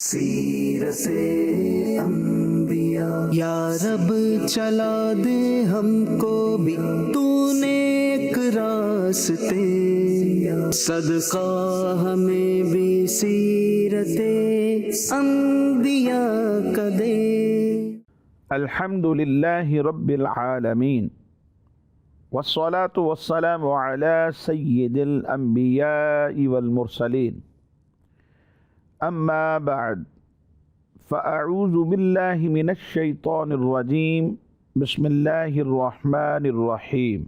سیرت سے انبیاء یا رب چلا دے ہم کو بھی تو نیک راستے، صدقہ ہمیں بھی سیرت انبیاء کا دے۔ الحمد للہ رب العالمین والصلاة والسلام على سید الانبیاء والمرسلین، اما بعد فاعوذ باللہ من الشیطان الرجیم، بسم اللہ الرحمن الرحیم۔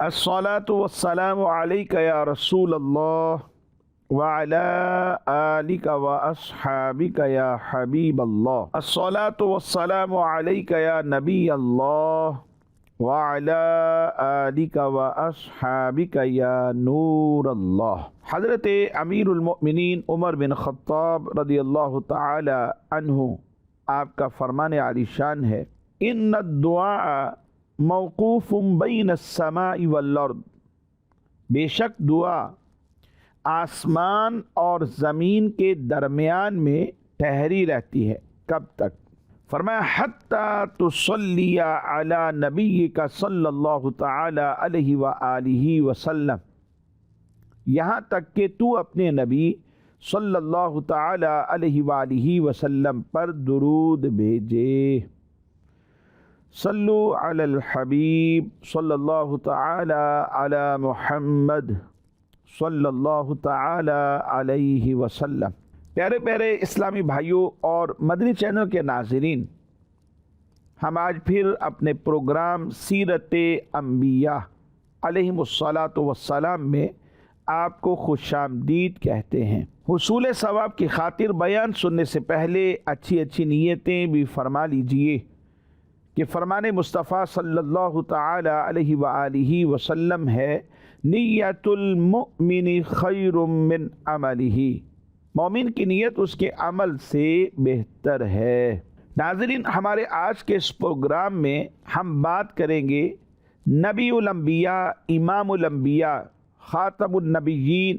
الصلاة والسلام علیک یا رسول اللہ وعلى آلک واصحابک یا حبیب اللہ، الصلاة والسلام علیک یا نبی اللہ وعلى آلک واصحابک یا نور اللہ۔ حضرت امیر المؤمنین عمر بن خطاب رضی اللہ تعالی عنہ آپ کا فرمان عالی شان ہے، ان الدعاء موقوف بین السماء والارض، بے شک دعا آسمان اور زمین کے درمیان میں ٹھہری رہتی ہے۔ کب تک؟ فرمایا حتی تصلی علی نبیک صلی اللہ تعالی علیہ وآلہ وسلم، یہاں تک کہ تو اپنے نبی صلی اللہ تعالی علیہ وآلہ وسلم پر درود بھیجے۔ صلو علی الحبیب صلی اللہ تعالی علی محمد صلی اللہ تعالی علیہ وسلم۔ پیارے پیارے اسلامی بھائیوں اور مدنی چینل کے ناظرین، ہم آج پھر اپنے پروگرام سیرت انبیاء علیہم الصلاۃ والسلام میں آپ کو خوش آمدید کہتے ہیں۔ حصول ثواب کی خاطر بیان سننے سے پہلے اچھی نیتیں بھی فرما لیجئے کہ فرمان مصطفیٰ صلی اللہ تعالی علیہ وآلہ وسلم ہے، نیت المؤمن خیر من عملہ، مومن کی نیت اس کے عمل سے بہتر ہے۔ ناظرین، ہمارے آج کے اس پروگرام میں ہم بات کریں گے نبی الانبیاء، امام الانبیاء، خاتم النبیین،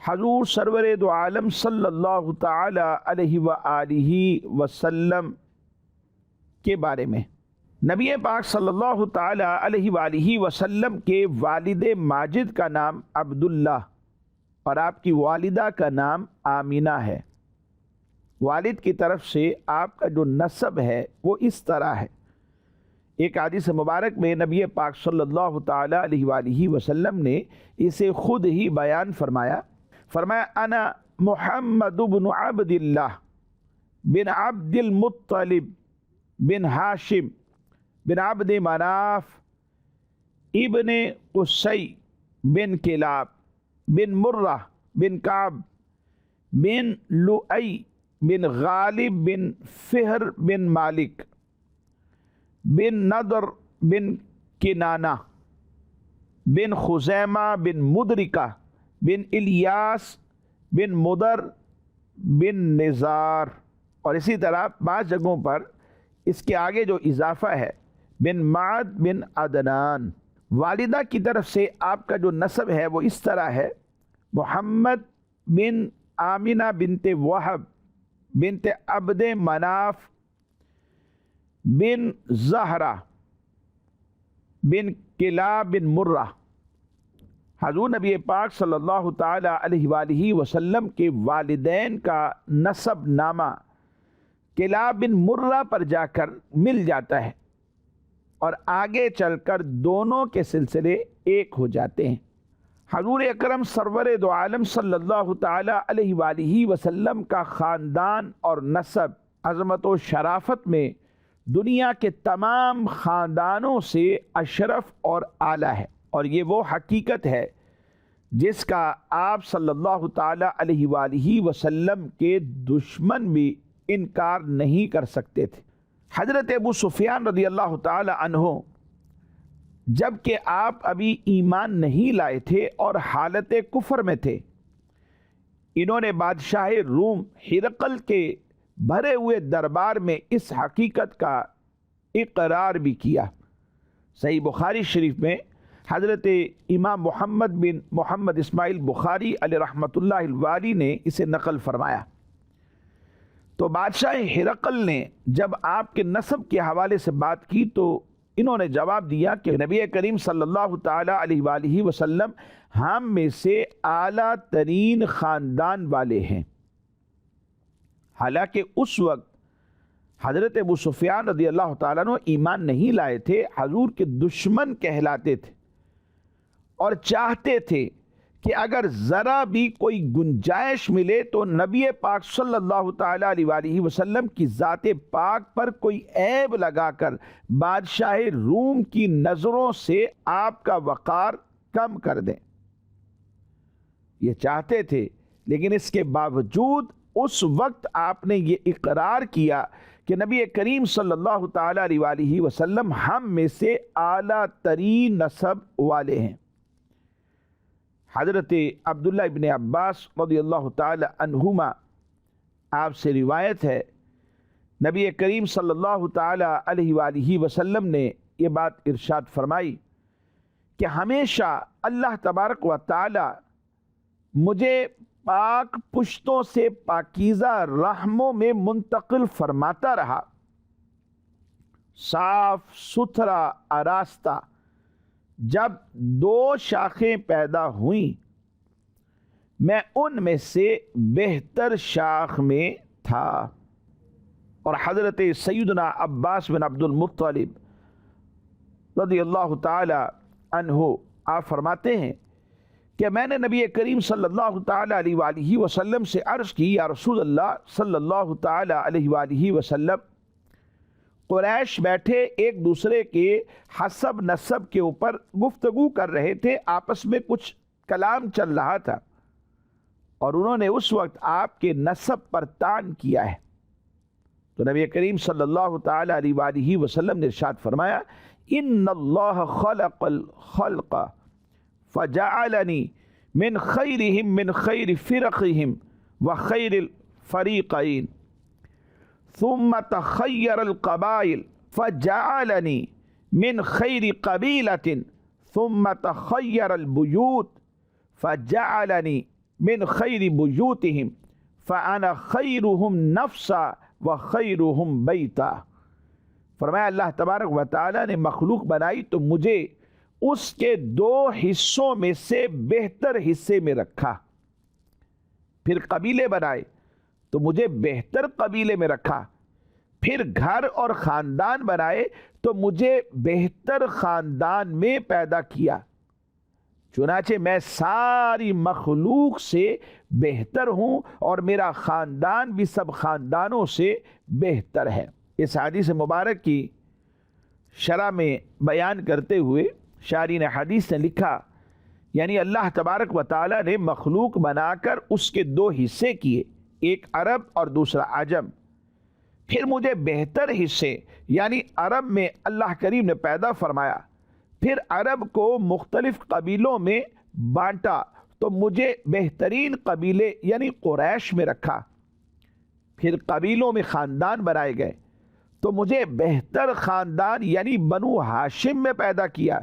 حضور سرور دو عالم صلی اللہ تعالی علیہ وآلہ وسلم کے بارے میں۔ نبی پاک صلی اللہ تعالی علیہ وآلہ وسلم کے والد ماجد کا نام عبداللہ اور آپ کی والدہ کا نام آمینہ ہے۔ والد کی طرف سے آپ کا جو نسب ہے وہ اس طرح ہے۔ ایک حدیث مبارک میں نبی پاک صلی اللہ تعالی علیہ وآلہ وسلم نے اسے خود ہی بیان فرمایا۔ انا محمد بن عبد اللہ بن عبد المطلب بن ہاشم بن عبد مناف ابن قصی بن کلاب بن مرہ بن کعب بن لؤی بن غالب بن فہر بن مالک بن نضر بن کنانہ بن خزیمہ بن مدرکہ بن الیاس بن مدر بن نزار، اور اسی طرح 5 جگہوں پر اس کے آگے جو اضافہ ہے بن معد بن عدنان۔ والدہ کی طرف سے آپ کا جو نسب ہے وہ اس طرح ہے، محمد بن آمینہ بنت وہب بنت عبد مناف بن زہرہ بن کلاب بن مرہ۔ حضور نبی پاک صلی اللہ تعالی علیہ وآلہ وسلم کے والدین کا نسب نامہ کلاب بن مرہ پر جا کر مل جاتا ہے اور آگے چل کر دونوں کے سلسلے ایک ہو جاتے ہیں۔ حضور اکرم سرور دو عالم صلی اللہ تعالی علیہ وآلہ وسلم کا خاندان اور نسب عظمت و شرافت میں دنیا کے تمام خاندانوں سے اشرف اور اعلیٰ ہے، اور یہ وہ حقیقت ہے جس کا آپ صلی اللہ تعالی علیہ وآلہ وسلم کے دشمن بھی انکار نہیں کر سکتے تھے۔ حضرت ابو سفیان رضی اللہ تعالی عنہ جب کہ آپ ابھی ایمان نہیں لائے تھے اور حالت کفر میں تھے، انہوں نے بادشاہ روم ہرقل کے بھرے ہوئے دربار میں اس حقیقت کا اقرار بھی کیا۔ صحیح بخاری شریف میں حضرت امام محمد بن محمد اسماعیل بخاری علیہ رحمۃ اللہ الوالی نے اسے نقل فرمایا۔ تو بادشاہ ہرقل نے جب آپ کے نسب کے حوالے سے بات کی تو انہوں نے جواب دیا کہ نبی کریم صلی اللہ تعالیٰ علیہ وآلہ وسلم ہم میں سے اعلیٰ ترین خاندان والے ہیں۔ حالانکہ اس وقت حضرت ابو سفیان رضی اللہ تعالیٰ عنہ ایمان نہیں لائے تھے، حضور کے دشمن کہلاتے تھے اور چاہتے تھے کہ اگر ذرا بھی کوئی گنجائش ملے تو نبی پاک صلی اللہ تعالیٰ علیہ وآلہ وسلم کی ذات پاک پر کوئی عیب لگا کر بادشاہ روم کی نظروں سے آپ کا وقار کم کر دیں۔ یہ چاہتے تھے، لیکن اس کے باوجود اس وقت آپ نے یہ اقرار کیا کہ نبی کریم صلی اللہ تعالیٰ علیہ وآلہ وسلم ہم میں سے اعلیٰ ترین نسب والے ہیں۔ حضرت عبداللہ ابن عباس رضی اللہ تعالی عنہما آپ سے روایت ہے، نبی کریم صلی اللہ تعالی علیہ وآلہ وسلم نے یہ بات ارشاد فرمائی کہ ہمیشہ اللہ تبارک و تعالی مجھے پاک پشتوں سے پاکیزہ رحموں میں منتقل فرماتا رہا، صاف ستھرا آراستہ۔ جب دو شاخیں پیدا ہوئیں میں ان میں سے بہتر شاخ میں تھا۔ اور حضرت سیدنا عباس بن عبد المطلب رضی اللہ تعالی عنہ آپ فرماتے ہیں کہ میں نے نبی کریم صلی اللہ تعالی علیہ وآلہ وسلم سے عرض کی، یا رسول اللہ صلی اللہ تعالی علیہ وآلہ وسلم، قریش بیٹھے ایک دوسرے کے حسب نسب کے اوپر گفتگو کر رہے تھے، آپس میں کچھ کلام چل رہا تھا، اور انہوں نے اس وقت آپ کے نسب پر طعن کیا ہے۔ تو نبی کریم صلی اللہ تعالی علیہ وآلہ وسلم نے ارشاد فرمایا، ان اللہ خلق الخلق فجعلنی من خیرہم من خیر فرقہم وخیر الفریقین ثم تخیر القبائل فجعلنی من خیر قبیلۃ ثم تخیر البیوت فجعلنی من خیر بیوتہم فانا خیرہم نفسا وخیرہم بیتا۔ فرمایا اللہ تبارک و تعالی نے مخلوق بنائی تو مجھے اس کے دو حصوں میں سے بہتر حصے میں رکھا، پھر قبیلے بنائے تو مجھے بہتر قبیلے میں رکھا، پھر گھر اور خاندان بنائے تو مجھے بہتر خاندان میں پیدا کیا۔ چنانچہ میں ساری مخلوق سے بہتر ہوں اور میرا خاندان بھی سب خاندانوں سے بہتر ہے۔ اس حدیث مبارک کی شرح میں بیان کرتے ہوئے شارحین حدیث نے لکھا، یعنی اللہ تبارک و تعالی نے مخلوق بنا کر اس کے دو حصے کیے، ایک عرب اور دوسرا عجم، پھر مجھے بہتر حصے یعنی عرب میں اللہ کریم نے پیدا فرمایا، پھر عرب کو مختلف قبیلوں میں بانٹا تو مجھے بہترین قبیلے یعنی قریش میں رکھا، پھر قبیلوں میں خاندان بنائے گئے تو مجھے بہتر خاندان یعنی بنو ہاشم میں پیدا کیا۔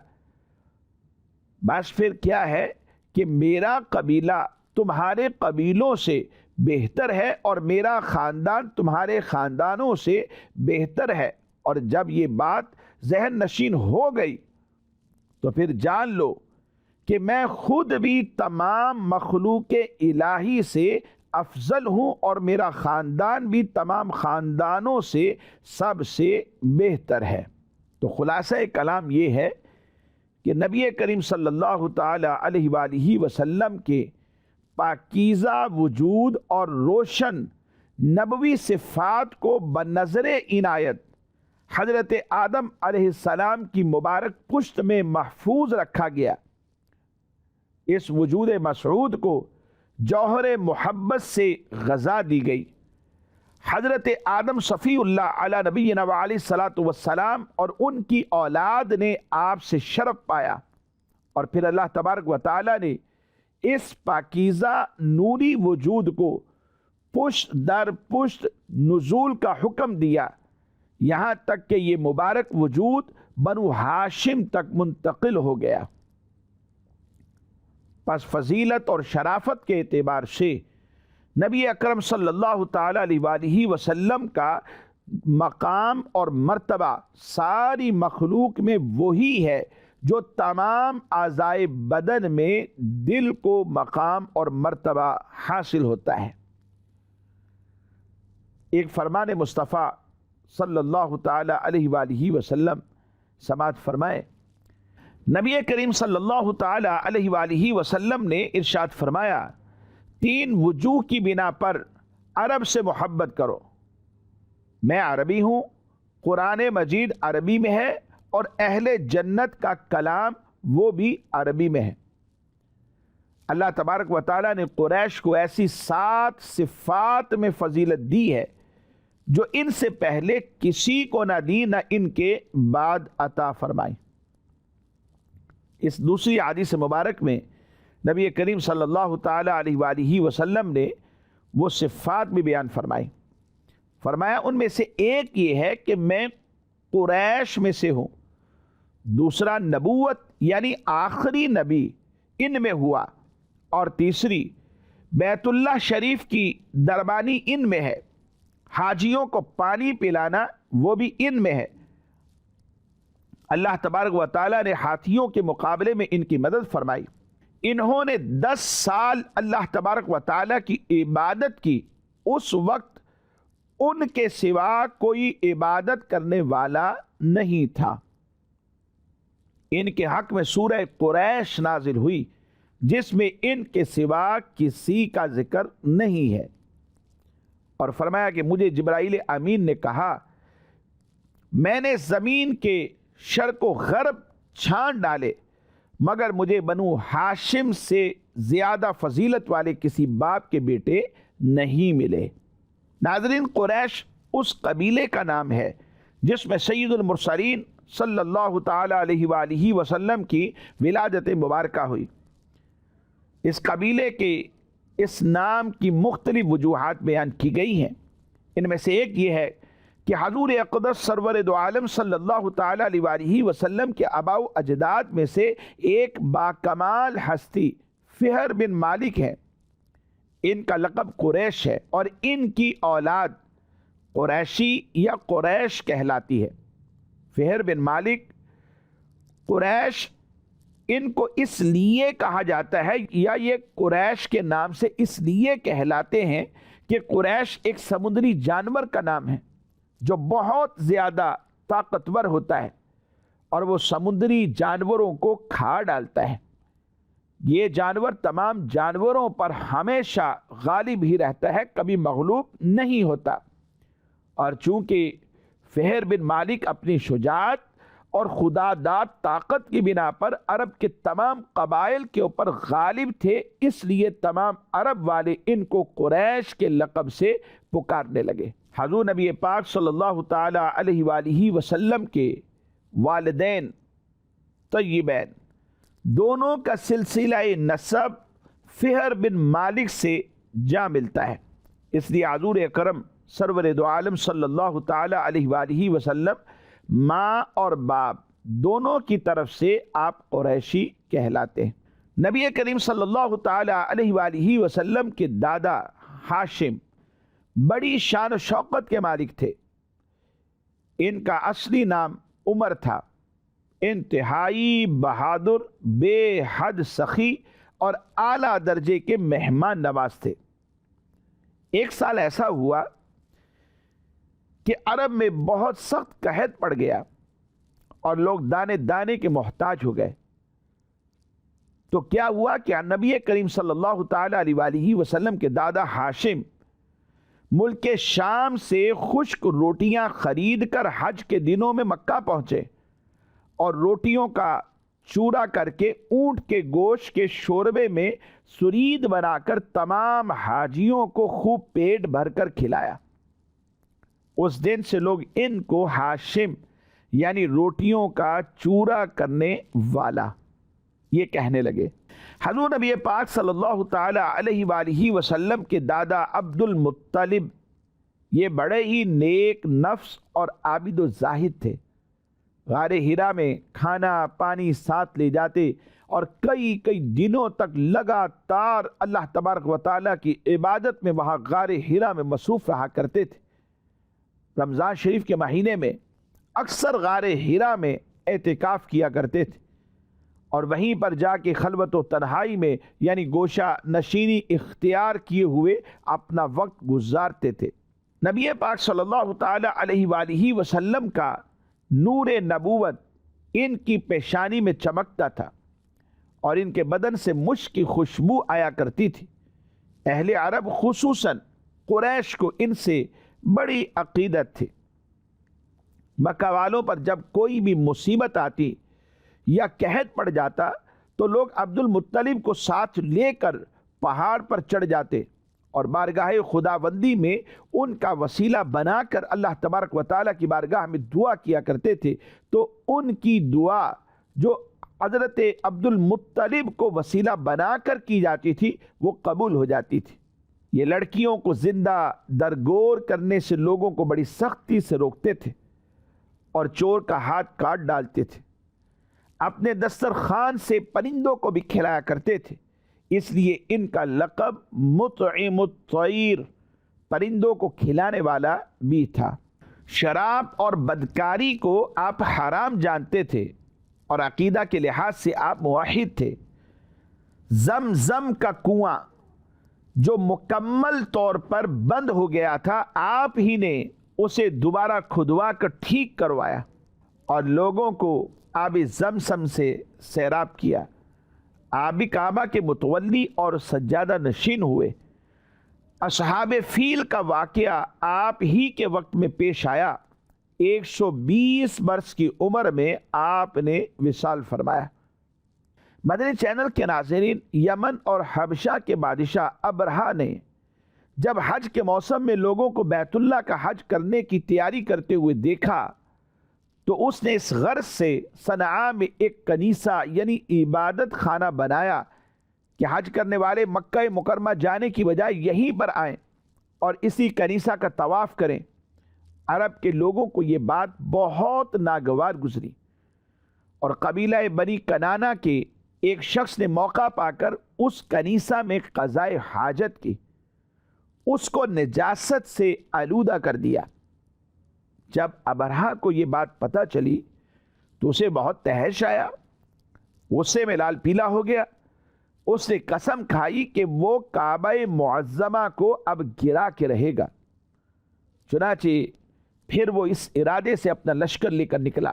بس پھر کیا ہے کہ میرا قبیلہ تمہارے قبیلوں سے بہتر ہے اور میرا خاندان تمہارے خاندانوں سے بہتر ہے، اور جب یہ بات ذہن نشین ہو گئی تو پھر جان لو کہ میں خود بھی تمام مخلوق الہی سے افضل ہوں اور میرا خاندان بھی تمام خاندانوں سے سب سے بہتر ہے۔ تو خلاصہ کلام یہ ہے کہ نبی کریم صلی اللہ تعالی علیہ وآلہ وسلم کے پاکیزہ وجود اور روشن نبوی صفات کو بنظر عنایت حضرت آدم علیہ السلام کی مبارک پشت میں محفوظ رکھا گیا۔ اس وجود مسعود کو جوہر محبت سے غذا دی گئی۔ حضرت آدم صفی اللہ علی نبینا علیہ الصلاۃ والسلام اور ان کی اولاد نے آپ سے شرف پایا، اور پھر اللہ تبارک و تعالی نے اس پاکیزہ نوری وجود کو پشت در پشت نزول کا حکم دیا، یہاں تک کہ یہ مبارک وجود بنو ہاشم تک منتقل ہو گیا۔ پس فضیلت اور شرافت کے اعتبار سے نبی اکرم صلی اللہ تعالیٰ علیہ وآلہ وسلم کا مقام اور مرتبہ ساری مخلوق میں وہی ہے جو تمام اعضائے بدن میں دل کو مقام اور مرتبہ حاصل ہوتا ہے۔ ایک فرمان مصطفیٰ صلی اللہ تعالیٰ علیہ وآلہ وسلم سماعت فرمائے، نبی کریم صلی اللہ تعالیٰ علیہ وآلہ وسلم نے ارشاد فرمایا، 3 وجوہ کی بنا پر عرب سے محبت کرو۔ میں عربی ہوں، قرآن مجید عربی میں ہے، اور اہل جنت کا کلام وہ بھی عربی میں ہے۔ اللہ تبارک و تعالیٰ نے قریش کو ایسی 7 صفات میں فضیلت دی ہے جو ان سے پہلے کسی کو نہ دی، نہ ان کے بعد عطا فرمائی۔ اس دوسری حدیث مبارک میں نبی کریم صلی اللہ تعالیٰ علیہ وآلہ وسلم نے وہ صفات بھی بیان فرمائی۔ فرمایا ان میں سے ایک یہ ہے کہ میں قریش میں سے ہوں، دوسرا نبوت یعنی آخری نبی ان میں ہوا، اور تیسری بیت اللہ شریف کی دربانی ان میں ہے، حاجیوں کو پانی پلانا وہ بھی ان میں ہے۔ اللہ تبارک و تعالیٰ نے ہاتھیوں کے مقابلے میں ان کی مدد فرمائی۔ انہوں نے 10 سال اللہ تبارک و تعالیٰ کی عبادت کی، اس وقت ان کے سوا کوئی عبادت کرنے والا نہیں تھا۔ ان کے حق میں سورہ قریش نازل ہوئی جس میں ان کے سوا کسی کا ذکر نہیں ہے، اور فرمایا کہ مجھے جبرائیل امین نے کہا، میں نے زمین کے شرق و غرب چھان ڈالے مگر مجھے بنو ہاشم سے زیادہ فضیلت والے کسی باپ کے بیٹے نہیں ملے۔ ناظرین، قریش اس قبیلے کا نام ہے جس میں سید المرسلین صلی اللہ تعالیٰ علیہ وآلہ وسلم کی ولادت مبارکہ ہوئی۔ اس قبیلے کے اس نام کی مختلف وجوہات بیان کی گئی ہیں۔ ان میں سے ایک یہ ہے کہ حضور اقدس سرور دو عالم صلی اللہ تعالیٰ علیہ وآلہ وسلم کے آباء و اجداد میں سے ایک باکمال ہستی فہر بن مالک ہے۔ ان کا لقب قریش ہے اور ان کی اولاد قریشی یا قریش کہلاتی ہے۔ فہر بن مالک قریش ان کو اس لیے کہا جاتا ہے، یا یہ قریش کے نام سے اس لیے کہلاتے ہیں کہ قریش ایک سمندری جانور کا نام ہے جو بہت زیادہ طاقتور ہوتا ہے اور وہ سمندری جانوروں کو کھا ڈالتا ہے۔ یہ جانور تمام جانوروں پر ہمیشہ غالب ہی رہتا ہے، کبھی مغلوب نہیں ہوتا، اور چونکہ فہر بن مالک اپنی شجاعت اور خدا داد طاقت کی بنا پر عرب کے تمام قبائل کے اوپر غالب تھے، اس لیے تمام عرب والے ان کو قریش کے لقب سے پکارنے لگے۔ حضور نبی پاک صلی اللہ تعالی علیہ وآلہ وسلم کے والدین طیبین دونوں کا سلسلہ نسب فہر بن مالک سے جا ملتا ہے، اس لیے حضور اکرم سرور دو عالم صلی اللہ تعالی علیہ وآلہ وسلم ماں اور باپ دونوں کی طرف سے آپ قریشی کہلاتے ہیں۔ نبی کریم صلی اللہ تعالی علیہ وآلہ وسلم کے دادا ہاشم بڑی شان و شوقت کے مالک تھے۔ ان کا اصلی نام عمر تھا۔ انتہائی بہادر، بے حد سخی اور اعلیٰ درجے کے مہمان نواز تھے۔ ایک سال ایسا ہوا کہ عرب میں بہت سخت قحط پڑ گیا اور لوگ دانے دانے کے محتاج ہو گئے۔ تو کیا ہوا کہ نبی کریم صلی اللہ تعالی علیہ وآلہ وسلم کے دادا ہاشم ملک شام سے خشک روٹیاں خرید کر حج کے دنوں میں مکہ پہنچے اور روٹیوں کا چورا کر کے اونٹ کے گوشت کے شوربے میں سرید بنا کر تمام حاجیوں کو خوب پیٹ بھر کر کھلایا۔ اس دن سے لوگ ان کو ہاشم یعنی روٹیوں کا چورا کرنے والا یہ کہنے لگے۔ حضور نبی پاک صلی اللہ تعالی علیہ وآلہ وسلم کے دادا عبد المطلب یہ بڑے ہی نیک نفس اور عابد و زاہد تھے۔ غار ہرا میں کھانا پانی ساتھ لے جاتے اور کئی کئی دنوں تک لگاتار اللہ تبارک و تعالیٰ کی عبادت میں وہاں غار حرا میں مصروف رہا کرتے تھے۔ رمضان شریف کے مہینے میں اکثر غار حرا میں اعتکاف کیا کرتے تھے اور وہیں پر جا کے خلوت و تنہائی میں یعنی گوشہ نشینی اختیار کیے ہوئے اپنا وقت گزارتے تھے۔ نبی پاک صلی اللہ تعالی علیہ وآلہ وسلم کا نور نبوت ان کی پیشانی میں چمکتا تھا اور ان کے بدن سے مشک کی خوشبو آیا کرتی تھی۔ اہل عرب خصوصاً قریش کو ان سے بڑی عقیدت تھی۔ مکہ والوں پر جب کوئی بھی مصیبت آتی یا قحط پڑ جاتا تو لوگ عبد المطلب کو ساتھ لے کر پہاڑ پر چڑھ جاتے اور بارگاہ خداوندی میں ان کا وسیلہ بنا کر اللہ تبارک و تعالیٰ کی بارگاہ میں دعا کیا کرتے تھے، تو ان کی دعا جو حضرت عبد المطلب کو وسیلہ بنا کر کی جاتی تھی وہ قبول ہو جاتی تھی۔ یہ لڑکیوں کو زندہ درگور کرنے سے لوگوں کو بڑی سختی سے روکتے تھے اور چور کا ہاتھ کاٹ ڈالتے تھے۔ اپنے دسترخوان سے پرندوں کو بھی کھلایا کرتے تھے، اس لیے ان کا لقب مطعم الطیر، پرندوں کو کھلانے والا بھی تھا۔ شراب اور بدکاری کو آپ حرام جانتے تھے اور عقیدہ کے لحاظ سے آپ موحد تھے۔ زمزم کا کنواں جو مکمل طور پر بند ہو گیا تھا، آپ ہی نے اسے دوبارہ کھدوا کر ٹھیک کروایا اور لوگوں کو آب زمزم سے سیراب کیا۔ آپ بھی کعبہ کے متولی اور سجادہ نشین ہوئے۔ اصحاب فیل کا واقعہ آپ ہی کے وقت میں پیش آیا۔ 120 برس کی عمر میں آپ نے وصال فرمایا۔ مدنی چینل کے ناظرین، یمن اور حبشہ کے بادشاہ ابرہہ نے جب حج کے موسم میں لوگوں کو بیت اللہ کا حج کرنے کی تیاری کرتے ہوئے دیکھا تو اس نے اس غرض سے صنعاء میں ایک کنیسہ یعنی عبادت خانہ بنایا کہ حج کرنے والے مکہ مکرمہ جانے کی بجائے یہیں پر آئیں اور اسی کنیسہ کا طواف کریں۔ عرب کے لوگوں کو یہ بات بہت ناگوار گزری اور قبیلہ بنی کنانہ کے ایک شخص نے موقع پا کر اس کنیسہ میں قضائے حاجت کی، اس کو نجاست سے آلودہ کر دیا۔ جب ابرہہ کو یہ بات پتہ چلی تو اسے بہت تحش آیا، غصے میں لال پیلا ہو گیا۔ اس نے قسم کھائی کہ وہ کعبہ معظمہ کو اب گرا کے رہے گا۔ چنانچہ پھر وہ اس ارادے سے اپنا لشکر لے کر نکلا۔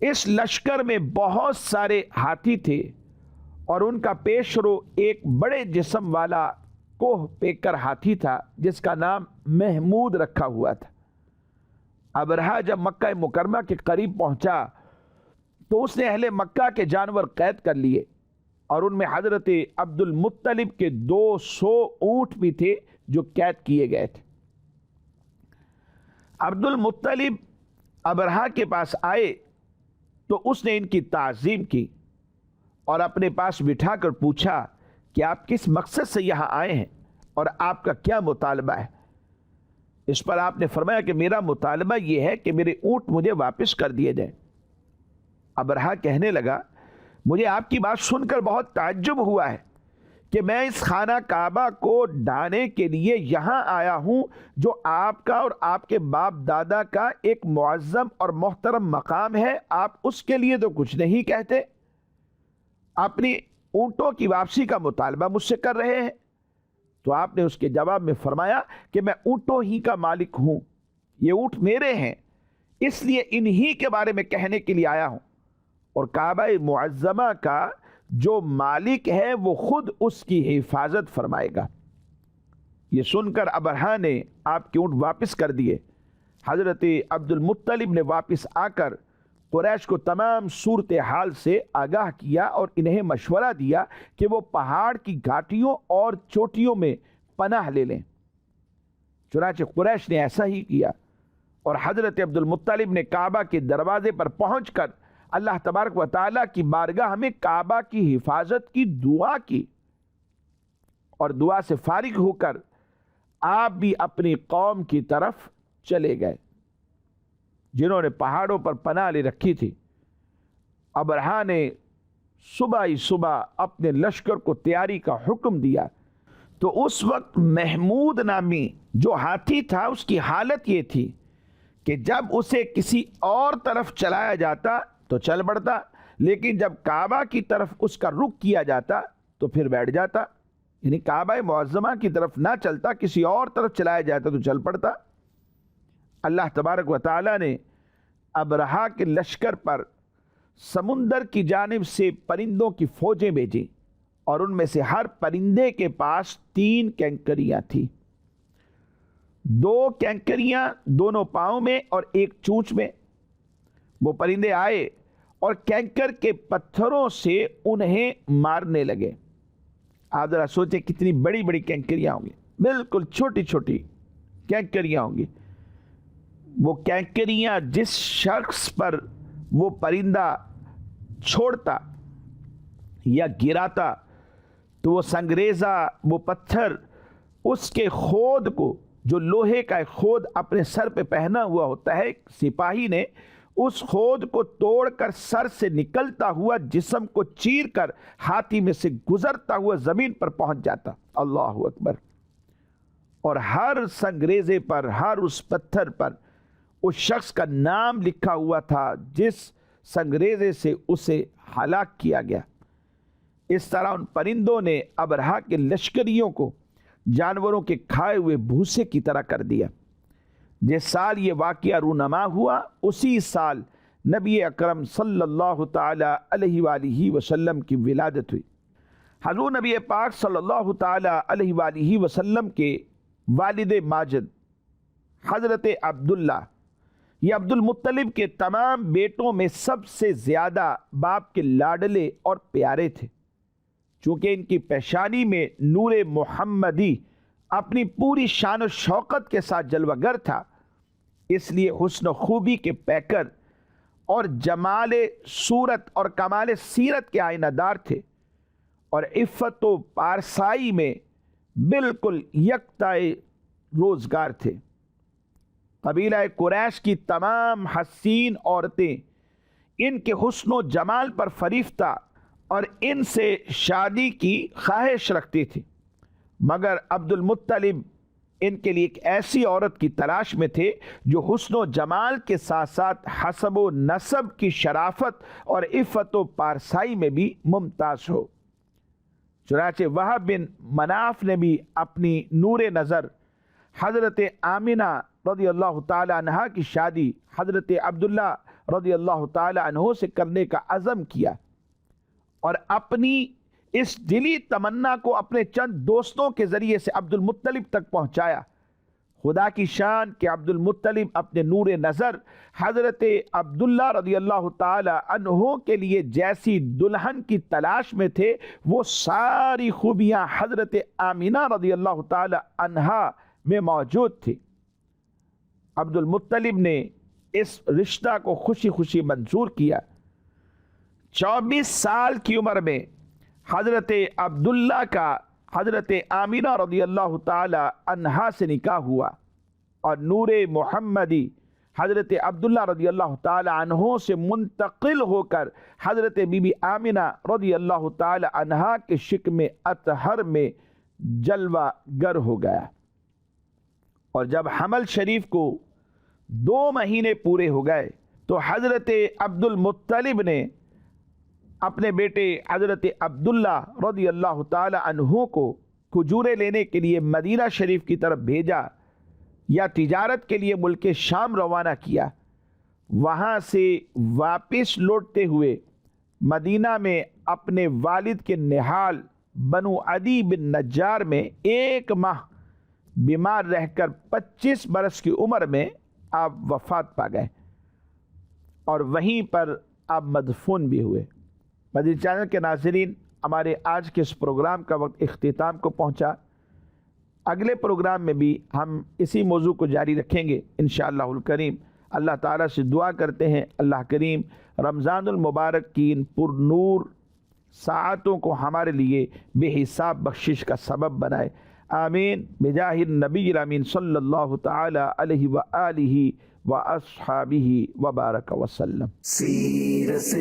اس لشکر میں بہت سارے ہاتھی تھے اور ان کا پیشرو ایک بڑے جسم والا کوہ پیکر ہاتھی تھا جس کا نام محمود رکھا ہوا تھا۔ ابرہہ جب مکہ مکرمہ کے قریب پہنچا تو اس نے اہل مکہ کے جانور قید کر لیے اور ان میں حضرت عبد المطلب کے 200 اونٹ بھی تھے جو قید کیے گئے تھے۔ عبد المطلب ابرہہ کے پاس آئے تو اس نے ان کی تعظیم کی اور اپنے پاس بٹھا کر پوچھا کہ آپ کس مقصد سے یہاں آئے ہیں اور آپ کا کیا مطالبہ ہے؟ اس پر آپ نے فرمایا کہ میرا مطالبہ یہ ہے کہ میرے اونٹ مجھے واپس کر دیے جائیں۔ ابرہہ کہنے لگا، مجھے آپ کی بات سن کر بہت تعجب ہوا ہے کہ میں اس خانہ کعبہ کو ڈھانے کے لیے یہاں آیا ہوں جو آپ کا اور آپ کے باپ دادا کا ایک معظم اور محترم مقام ہے، آپ اس کے لیے تو کچھ نہیں کہتے، اپنی اونٹوں کی واپسی کا مطالبہ مجھ سے کر رہے ہیں۔ تو آپ نے اس کے جواب میں فرمایا کہ میں اونٹوں ہی کا مالک ہوں، یہ اونٹ میرے ہیں، اس لیے انہی کے بارے میں کہنے کے لیے آیا ہوں، اور کعبہ معظمہ کا جو مالک ہے وہ خود اس کی حفاظت فرمائے گا۔ یہ سن کر ابرہہ نے آپ کے اونٹ واپس کر دیے۔ حضرت عبد المطلب نے واپس آ کر قریش کو تمام صورتحال سے آگاہ کیا اور انہیں مشورہ دیا کہ وہ پہاڑ کی گھاٹیوں اور چوٹیوں میں پناہ لے لیں۔ چنانچہ قریش نے ایسا ہی کیا اور حضرت عبد المطلب نے کعبہ کے دروازے پر پہنچ کر اللہ تبارک و تعالیٰ کی بارگاہ میں کعبہ کی حفاظت کی دعا کی، اور دعا سے فارغ ہو کر آپ بھی اپنی قوم کی طرف چلے گئے جنہوں نے پہاڑوں پر پناہ لے رکھی تھی۔ ابرہہ نے صبح ہی صبح اپنے لشکر کو تیاری کا حکم دیا، تو اس وقت محمود نامی جو ہاتھی تھا اس کی حالت یہ تھی کہ جب اسے کسی اور طرف چلایا جاتا تو چل پڑتا، لیکن جب کعبہ کی طرف اس کا رخ کیا جاتا تو پھر بیٹھ جاتا، یعنی کعبہ معظمہ کی طرف نہ چلتا، کسی اور طرف چلایا جاتا تو چل پڑتا۔ اللہ تبارک و تعالیٰ نے ابرہا کے لشکر پر سمندر کی جانب سے پرندوں کی فوجیں بھیجیں، اور ان میں سے ہر پرندے کے پاس 3 کینکریاں تھیں، 2 کینکریاں دونوں پاؤں میں اور 1 چونچ میں۔ وہ پرندے آئے اور کینکر کے پتھروں سے انہیں مارنے لگے۔ آپ ذرا سوچیں کتنی بڑی بڑی کینکریاں ہوں گی، بالکل چھوٹی چھوٹی کینکریاں ہوں گی۔ وہ کینکریاں جس شخص پر وہ پرندہ چھوڑتا یا گراتا تو وہ سنگریزہ، وہ پتھر اس کے خود کو، جو لوہے کا ایک خود اپنے سر پہ پہنا ہوا ہوتا ہے سپاہی نے، اس خود کو توڑ کر سر سے نکلتا ہوا جسم کو چیر کر ہاتھی میں سے گزرتا ہوا زمین پر پہنچ جاتا۔ اللہ اکبر۔ اور ہر سنگریزے پر، ہر اس پتھر پر اس شخص کا نام لکھا ہوا تھا جس سنگریزے سے اسے ہلاک کیا گیا۔ اس طرح ان پرندوں نے ابرہا کے لشکریوں کو جانوروں کے کھائے ہوئے بھوسے کی طرح کر دیا۔ جس سال یہ واقعہ رونما ہوا اسی سال نبی اکرم صلی اللہ تعالی علیہ وآلہ وسلم کی ولادت ہوئی۔ حضور نبی پاک صلی اللہ تعالی علیہ وآلہ وسلم کے والد ماجد حضرت عبداللہ، یہ عبد المطلب کے تمام بیٹوں میں سب سے زیادہ باپ کے لاڈلے اور پیارے تھے۔ چونکہ ان کی پیشانی میں نور محمدی اپنی پوری شان و شوکت کے ساتھ جلوہ گر تھا، اس لیے حسن و خوبی کے پیکر اور جمال صورت اور کمال سیرت کے آئینہ دار تھے، اور عفت و پارسائی میں بالکل یکتائے روزگار تھے۔ قبیلہ قریش کی تمام حسین عورتیں ان کے حسن و جمال پر فریفتہ اور ان سے شادی کی خواہش رکھتی تھی، مگر عبد المطلب ان کے لیے ایک ایسی عورت کی تلاش میں تھے جو حسن و جمال کے ساتھ ساتھ حسب و نسب کی شرافت اور عفت و پارسائی میں بھی ممتاز ہو۔ چنانچہ وہب بن مناف نے بھی اپنی نور نظر حضرت آمنہ رضی اللہ تعالی عنہ کی شادی حضرت عبداللہ رضی اللہ تعالی عنہ سے کرنے کا عزم کیا، اور اپنی اس دلی تمنا کو اپنے چند دوستوں کے ذریعے سے عبد المطلب تک پہنچایا۔ خدا کی شان کہ عبد المطلب اپنے نور نظر حضرت عبداللہ رضی اللہ تعالی عنہ کے لیے جیسی دلہن کی تلاش میں تھے، وہ ساری خوبیاں حضرت آمنہ رضی اللہ تعالی عنہا میں موجود تھی۔ عبد المطلب نے اس رشتہ کو خوشی خوشی منظور کیا۔ 24 سال کی عمر میں حضرت عبداللہ کا حضرت آمنہ رضی اللہ تعالی عنہا سے نکاح ہوا، اور نور محمدی حضرت عبداللہ رضی اللہ تعالی عنہ سے منتقل ہو کر حضرت بی بی آمنہ رضی اللہ تعالی عنہا کے شکم اطہر میں جلوہ گر ہو گیا۔ اور جب حمل شریف کو 2 مہینے پورے ہو گئے تو حضرت عبد المطلب نے اپنے بیٹے حضرت عبداللہ رضی اللہ تعالی عنہ کو کھجوریں لینے کے لیے مدینہ شریف کی طرف بھیجا یا تجارت کے لیے ملک شام روانہ کیا۔ وہاں سے واپس لوٹتے ہوئے مدینہ میں اپنے والد کے نہال بنو عدی بن نجار میں 1 ماہ بیمار رہ کر 25 برس کی عمر میں آپ وفات پا گئے، اور وہیں پر آپ مدفون بھی ہوئے۔ مدنی چینل کے ناظرین، ہمارے آج کے اس پروگرام کا وقت اختتام کو پہنچا۔ اگلے پروگرام میں بھی ہم اسی موضوع کو جاری رکھیں گے انشاءاللہ الکریم۔ اللہ تعالیٰ سے دعا کرتے ہیں اللہ کریم رمضان المبارک کی ان پر نور ساعتوں کو ہمارے لیے بے حساب بخشش کا سبب بنائے۔ آمین بجاہ النبی الامین صلی اللہ تعالی علیہ وآلہ واصحابہ وبارک وسلم۔ سیرت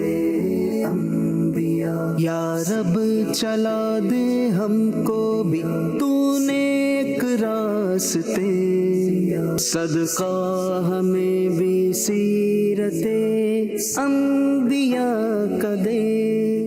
انبیاء یا رب چلا دے ہم کو بھی تو نیک راستے صدقہ ہمیں بھی سیرت انبیاء کا دے